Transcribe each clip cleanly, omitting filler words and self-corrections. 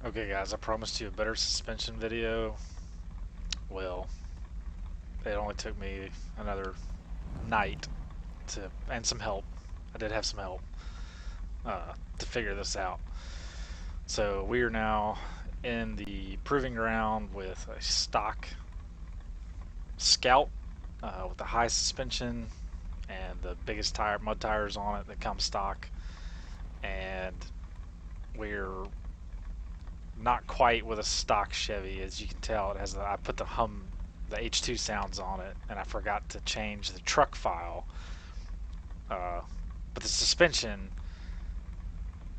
Okay guys, I promised you a better suspension video. Well, it only took me another night and some help. I did have some help to figure this out. So we are now in the proving ground with a stock Scout with the high suspension and the biggest mud tires on it that come stock. And we're not quite with a stock Chevy, as you can tell. It has I put the H2 sounds on it, and I forgot to change the truck file. But the suspension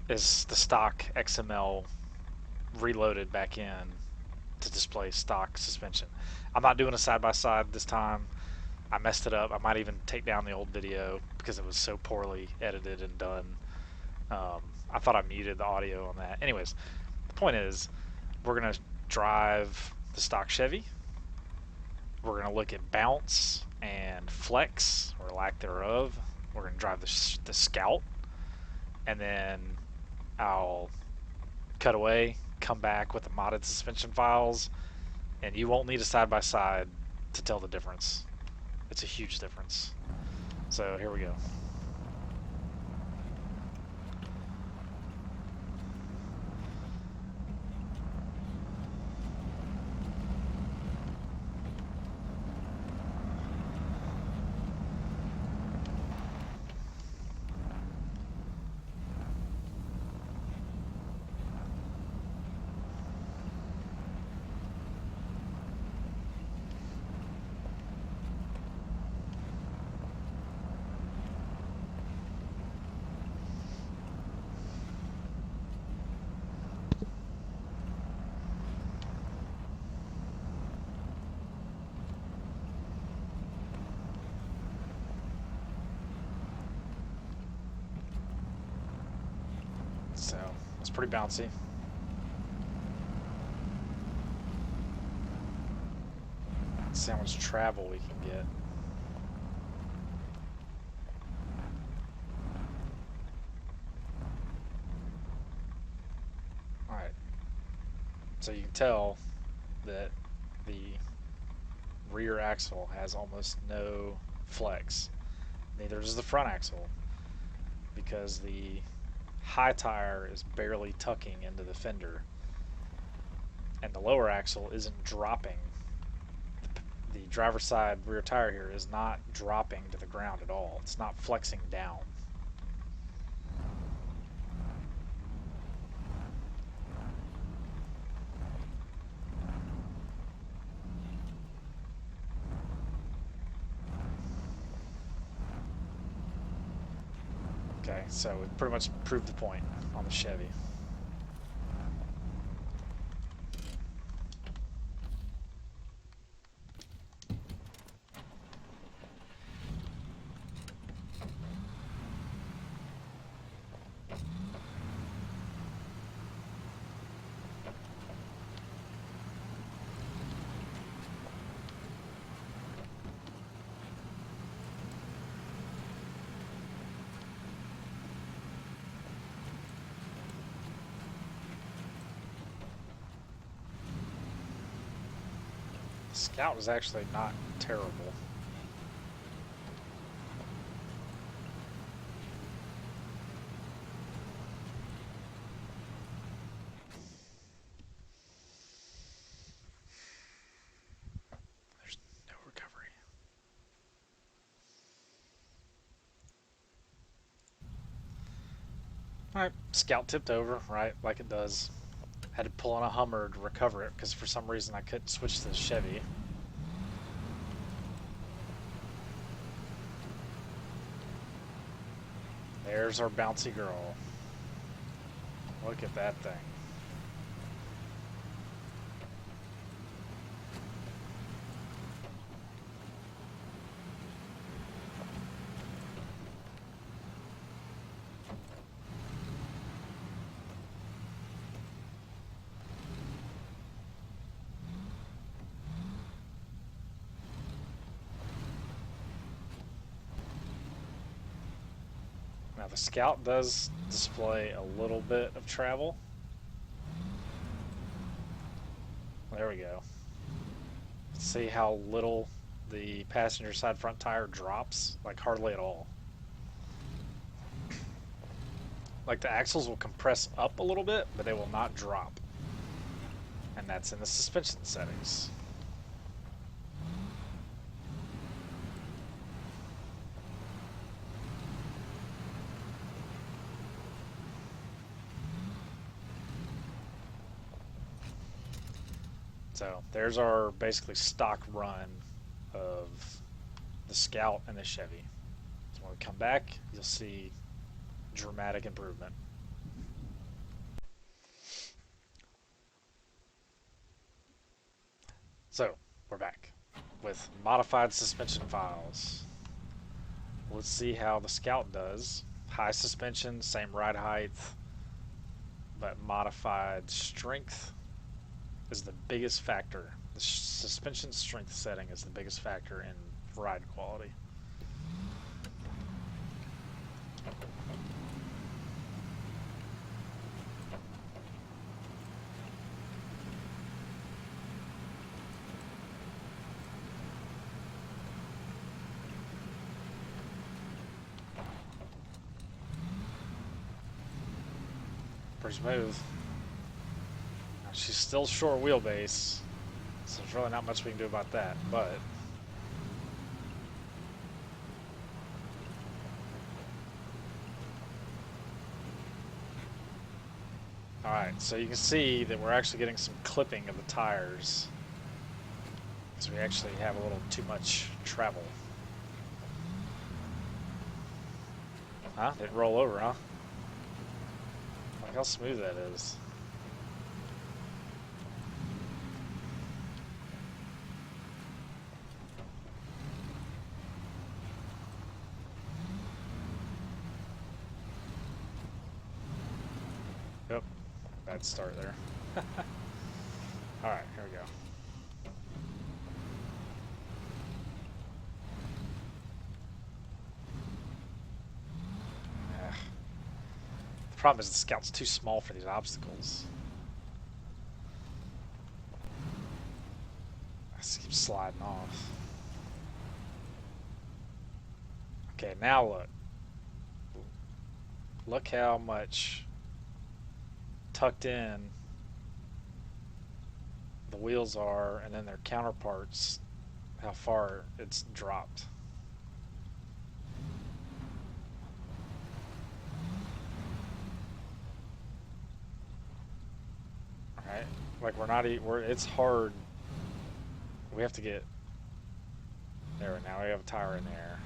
is the stock XML reloaded back in to display stock suspension. I'm not doing a side by side this time. I messed it up. I might even take down the old video because it was so poorly edited and done. I thought I muted the audio on that. Anyways, the point is, we're going to drive the stock Chevy. We're going to look at bounce and flex, or lack thereof. We're going to drive the Scout, and then I'll cut away, come back with the modded suspension files, and you won't need a side-by-side to tell the difference. It's a huge difference. So here we go. So it's pretty bouncy. Let's see how much travel we can get. Alright. So you can tell that the rear axle has almost no flex. Neither does the front axle, because the high tire is barely tucking into the fender, and the lower axle isn't dropping. The driver's side rear tire here is not dropping to the ground at all. It's not flexing down. Okay, so we pretty much proved the point on the Chevy. Scout is actually not terrible. There's no recovery. Alright, Scout tipped over, right, like it does. Had to pull on a Hummer to recover it because for some reason I couldn't switch to the Chevy. There's our bouncy girl. Look at that thing. Now the Scout does display a little bit of travel. There we go. See how little the passenger side front tire drops? Like hardly at all. Like the axles will compress up a little bit, but they will not drop. And that's in the suspension settings. So there's our basically stock run of the Scout and the Chevy. So when we come back, you'll see dramatic improvement. So we're back with modified suspension files. Let's see how the Scout does. High suspension, same ride height, but modified strength is the biggest factor. The suspension strength setting is the biggest factor in ride quality. Pretty smooth. Now, she's still short wheelbase, so there's really not much we can do about that, but alright, so you can see that we're actually getting some clipping of the tires. So we actually have a little too much travel. Huh? Didn't roll over, huh? Look how smooth that is. Yep, bad start there. Alright, here we go. The problem is the Scout's too small for these obstacles. I just keep sliding off. Okay, now look. Look how much tucked in the wheels are, and then their counterparts, how far it's dropped. Right? Like it's hard. We have to get there. Now we have a tire in there,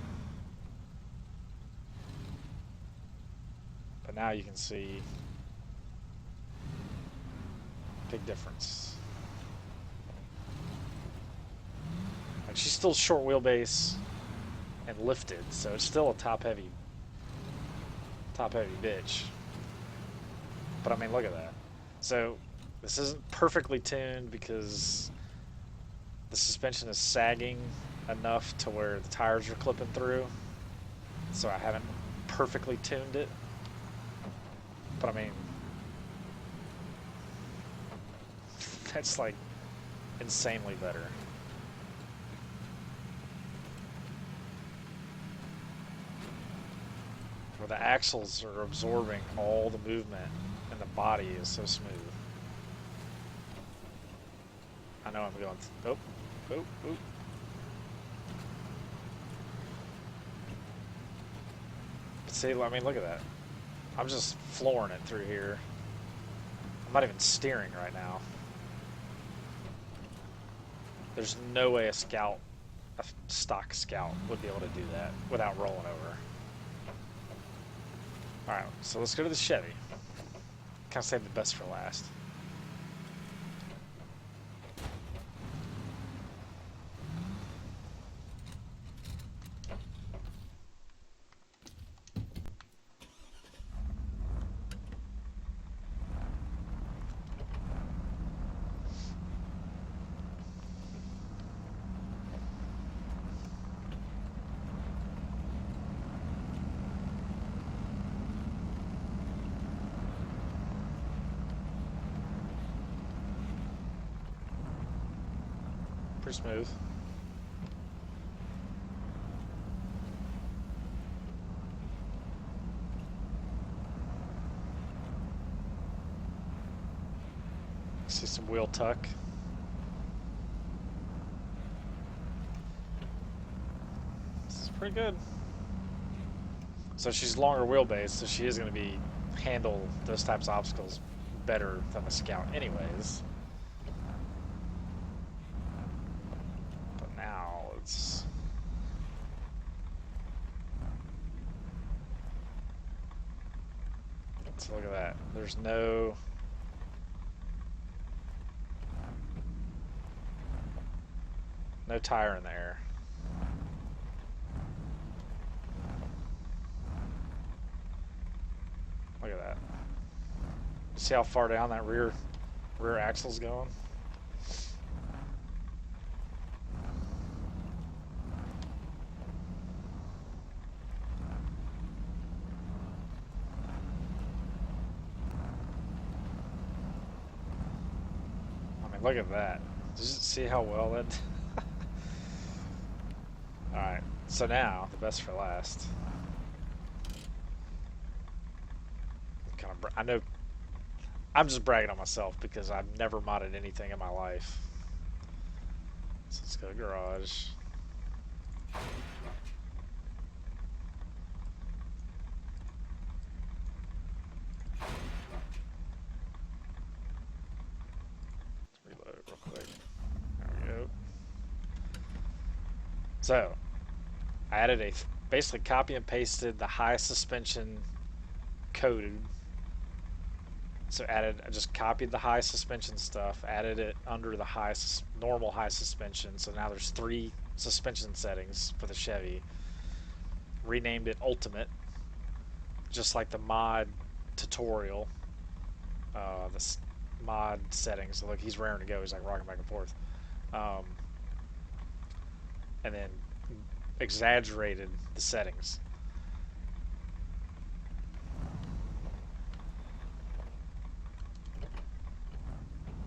but now you can see big difference. Like she's still short wheelbase and lifted, so it's still a top heavy bitch. But I mean, look at that. So this isn't perfectly tuned because the suspension is sagging enough to where the tires are clipping through. So I haven't perfectly tuned it. But I mean, that's like insanely better. Where the axles are absorbing all the movement and the body is so smooth. I know I'm going. Oh, oh, oh. But see, I mean, look at that. I'm just flooring it through here. I'm not even steering right now. There's no way a stock Scout would be able to do that without rolling over. Alright, so let's go to the Chevy. Kind of save the best for last. pretty smooth. See some wheel tuck. This is pretty good. So she's longer wheelbase, so she is going to be handle those types of obstacles better than the Scout anyways. But now let's look at that. There's no tire in the air. Look at that. See how far down that rear axle's going? I mean, look at that. Did you see how well that... Alright, so now, the best for last. I know I'm just bragging on myself because I've never modded anything in my life. So let's go to garage. Let's reload real quick. There we go. So I added basically copy and pasted the high suspension code. So I just copied the high suspension stuff, added it under the normal high suspension. So now there's 3 suspension settings for the Chevy. Renamed it Ultimate, just like the mod tutorial. The mod settings. So look, he's raring to go. He's like rocking back and forth. And then exaggerated the settings.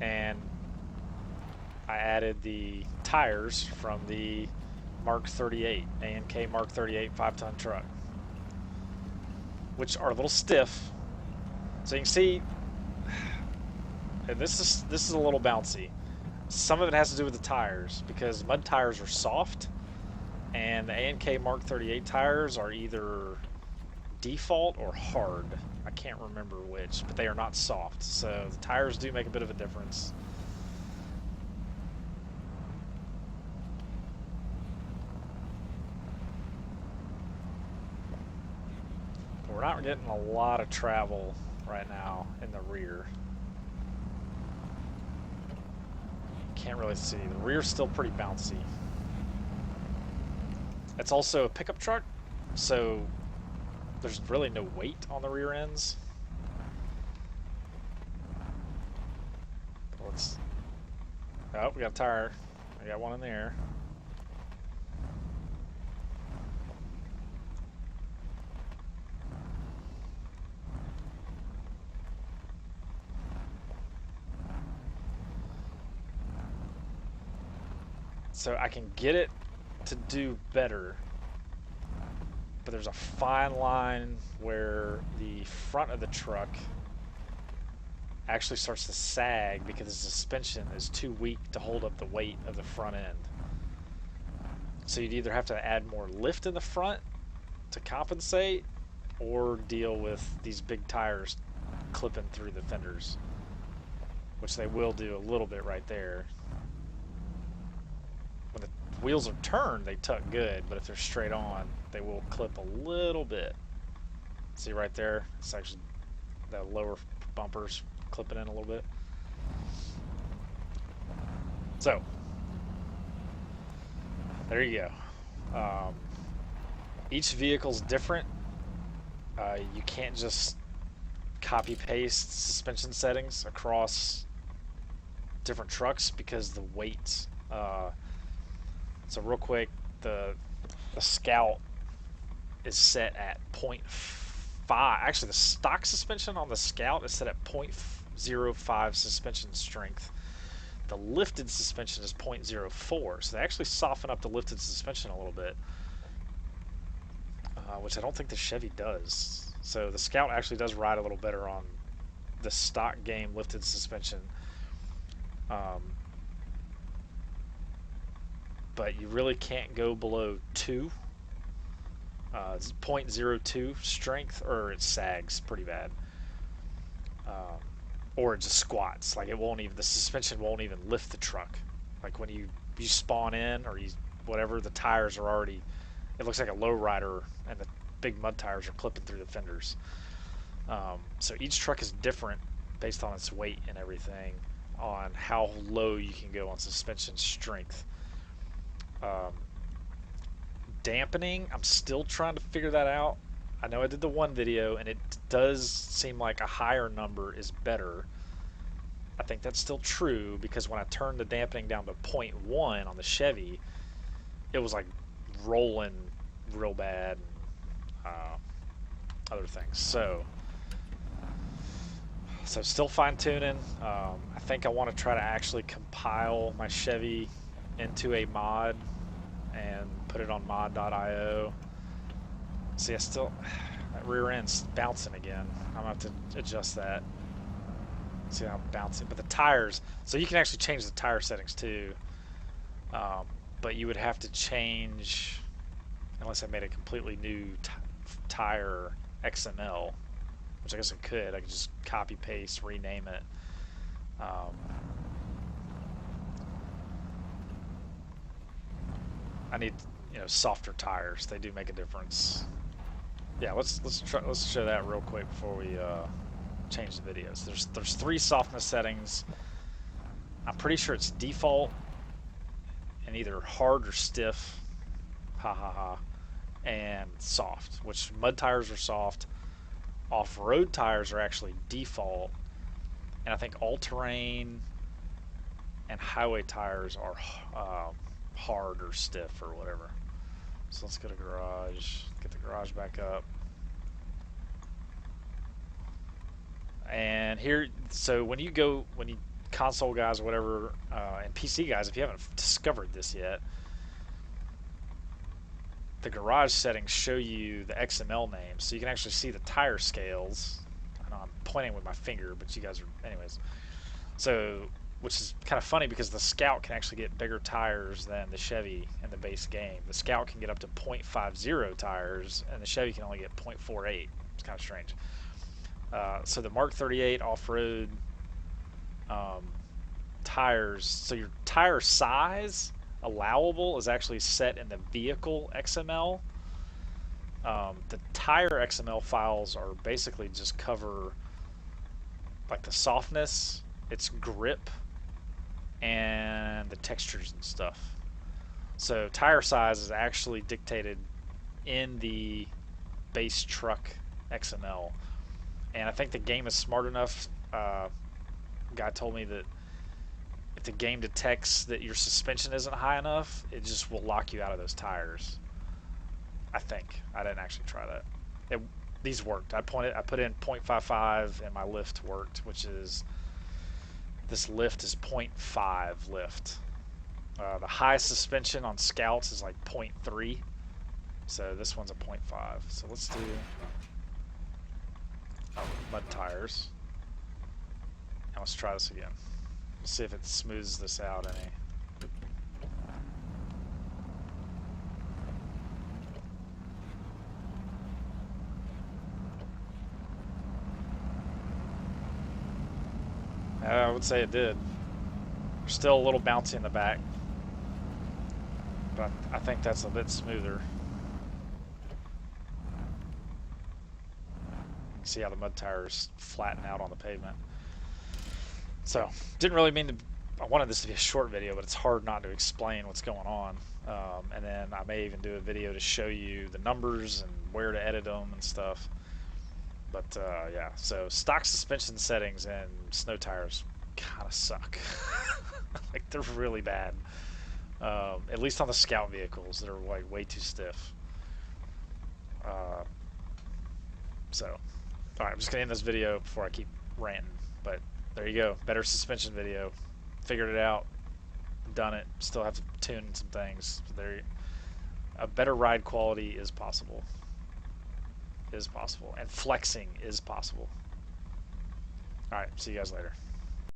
And I added the tires from the Mark 38, A&K Mark 38 5-ton truck, which are a little stiff. So you can see, and this is a little bouncy. Some of it has to do with the tires because mud tires are soft, and the A&K Mark 38 tires are either default or hard. I can't remember which, but they are not soft. So the tires do make a bit of a difference. But we're not getting a lot of travel right now in the rear. Can't really see. The rear's still pretty bouncy. It's also a pickup truck, so there's really no weight on the rear ends. Oh, we got a tire. I got one in there. So I can get it to do better, but there's a fine line where the front of the truck actually starts to sag because the suspension is too weak to hold up the weight of the front end. So you'd either have to add more lift in the front to compensate or deal with these big tires clipping through the fenders, which they will do a little bit right there. When the wheels are turned, they tuck good, but if they're straight on, they will clip a little bit. See right there? It's actually the lower bumpers clipping in a little bit. So, there you go. Each vehicle's different. You can't just copy paste suspension settings across different trucks because the weights. So real quick, the Scout is set at 0.5. Actually, the stock suspension on the Scout is set at 0.05 suspension strength. the lifted suspension is 0.04, so they actually soften up the lifted suspension a little bit, which I don't think the Chevy does. So the Scout actually does ride a little better on the stock game lifted suspension, but you really can't go below 2. It's 0.02 strength, or it sags pretty bad. Or it just squats. Like, it won't even, the suspension won't even lift the truck. Like when you spawn in, or you whatever, the tires are already, it looks like a lowrider, and the big mud tires are clipping through the fenders. So each truck is different based on its weight and everything, on how low you can go on suspension strength. Dampening, I'm still trying to figure that out. I know I did the one video, and it does seem like a higher number is better. I think that's still true, because when I turned the dampening down to 0.1 on the Chevy, it was like rolling real bad, and other things. So still fine tuning. I think I want to try to actually compile my Chevy into a mod and put it on mod.io. See, that rear end's bouncing again. I'm gonna have to adjust that. See how I'm bouncing. But the tires, so you can actually change the tire settings too. But you would have to change, unless I made a completely new tire XML, which I guess I could. I could just copy paste, rename it. I need, softer tires. They do make a difference. Yeah, let's show that real quick before we change the videos. There's 3 softness settings. I'm pretty sure it's default and either hard or stiff, and soft, which mud tires are soft. Off-road tires are actually default, and I think all-terrain and highway tires are hard or stiff or whatever. So let's go to garage, get the garage back up. And here, so when you console guys or whatever, and PC guys, if you haven't discovered this yet, the garage settings show you the XML names, so you can actually see the tire scales. I know I'm pointing with my finger, but you guys are, anyways. So, which is kind of funny, because the Scout can actually get bigger tires than the Chevy in the base game. The Scout can get up to 0.50 tires, and the Chevy can only get 0.48. It's kind of strange. So the Mark 38 off-road tires, so your tire size allowable is actually set in the vehicle XML. The tire XML files are basically just cover like the softness, its grip, and the textures and stuff. So tire size is actually dictated in the base truck XML. And I think the game is smart enough. Guy told me that if the game detects that your suspension isn't high enough, it just will lock you out of those tires. I think. I didn't actually try that. These worked. I put in 0.55 and my lift worked, which is, this lift is 0.5 lift. The high suspension on Scouts is like 0.3, so this one's a 0.5. So let's do mud tires, and let's try this again. Let's see if it smooths this out any. I would say it did. Still a little bouncy in the back, but I think that's a bit smoother. See how the mud tires flatten out on the pavement. So, didn't really mean to, I wanted this to be a short video, but it's hard not to explain what's going on. And then I may even do a video to show you the numbers and where to edit them and stuff. But yeah, so stock suspension settings and snow tires kind of suck. Like, they're really bad. At least on the Scout vehicles, they're like way too stiff. So, alright, I'm just going to end this video before I keep ranting. But there you go, better suspension video. Figured it out, done it. Still have to tune some things. So there, a better ride quality is possible. Is possible, and flexing is possible. All right, see you guys later.